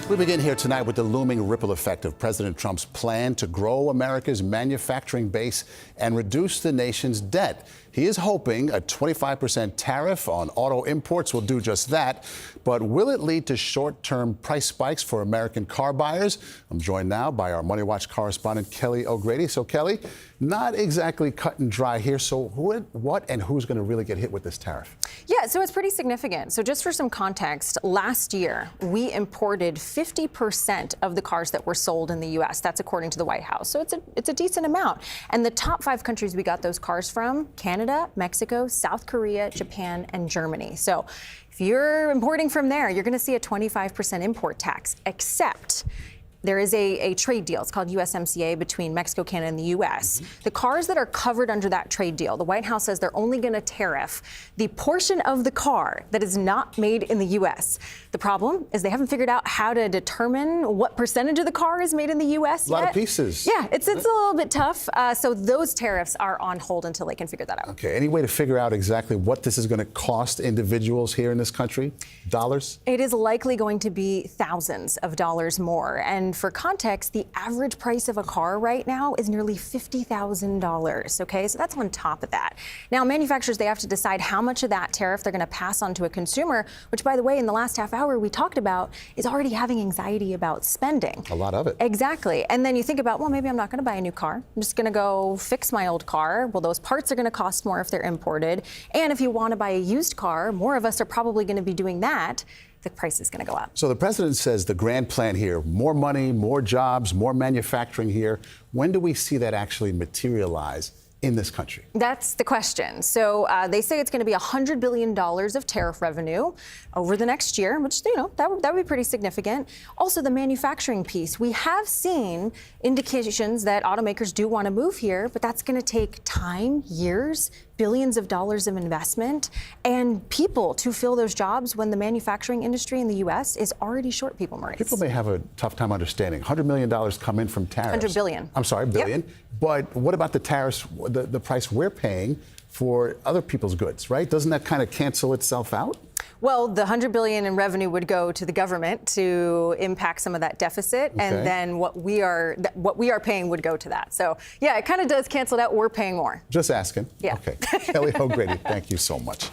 We begin here tonight with the looming ripple effect of President Trump's plan to grow America's manufacturing base and reduce the nation's debt. He is hoping a 25% tariff on auto imports will do just that. But will it lead to short-term price spikes for American car buyers? I'm joined now by our Money Watch correspondent, Kelly O'Grady. So, Kelly, not exactly cut and dry here. So what and who's going to really get hit with this tariff? Yeah, so it's pretty significant. So just for some context, last year, we imported 50% of the cars that were sold in the U.S. That's according to the White House. So it's a decent amount. And the top 5 countries we got those cars from: Canada, Mexico, South Korea, Japan, and Germany. So if you're importing from there, you're going to see a 25% import tax, except there is a trade deal. It's called USMCA between Mexico, Canada, and the U.S. The cars that are covered under that trade deal, the White House says they're only going to tariff the portion of the car that is not made in the U.S. The problem is they haven't figured out how to determine what percentage of the car is made in the U.S. yet. A lot of pieces. Yeah, it's a little bit tough. So those tariffs are on hold until they can figure that out. Okay, any way to figure out exactly what this is going to cost individuals here in this country? Dollars? It is likely going to be thousands of dollars more. And for context, the average price of a car right now is nearly $50,000. Okay, so that's on top of that. Now, manufacturers, they have to decide how much of that tariff they're going to pass on to a consumer, which, by the way, in the last half hour we talked about, is already having anxiety about spending. A lot of it. Exactly. And then you think about, well, maybe I'm not going to buy a new car. I'm just going to go fix my old car. Well, those parts are going to cost more if they're imported. And if you want to buy a used car, more of us are probably going to be doing that. The price is going to go up. So the president says the grand plan here: more money, more jobs, more manufacturing here. When do we see that actually materialize in this country? That's the question. So they say it's going to be $100 billion of tariff revenue over the next year, which, you know, that would be pretty significant. Also, the manufacturing piece. We have seen indications that automakers do want to move here, but that's going to take time, years, billions of dollars of investment, and people to fill those jobs when the manufacturing industry in the U.S. is already short people, Maurice. People may have a tough time understanding. $100 million come in from tariffs. 100 billion. I'm sorry, billion. Yep. But what about the tariffs, the price we're paying for other people's goods, right? Doesn't that kind of cancel itself out? Well, the $100 billion in revenue would go to the government to impact some of that deficit, Okay. and then what we are paying would go to that. So, yeah, it kind of does cancel it out. We're paying more. Just asking. Yeah. Okay. Kelly O'Grady, thank you so much.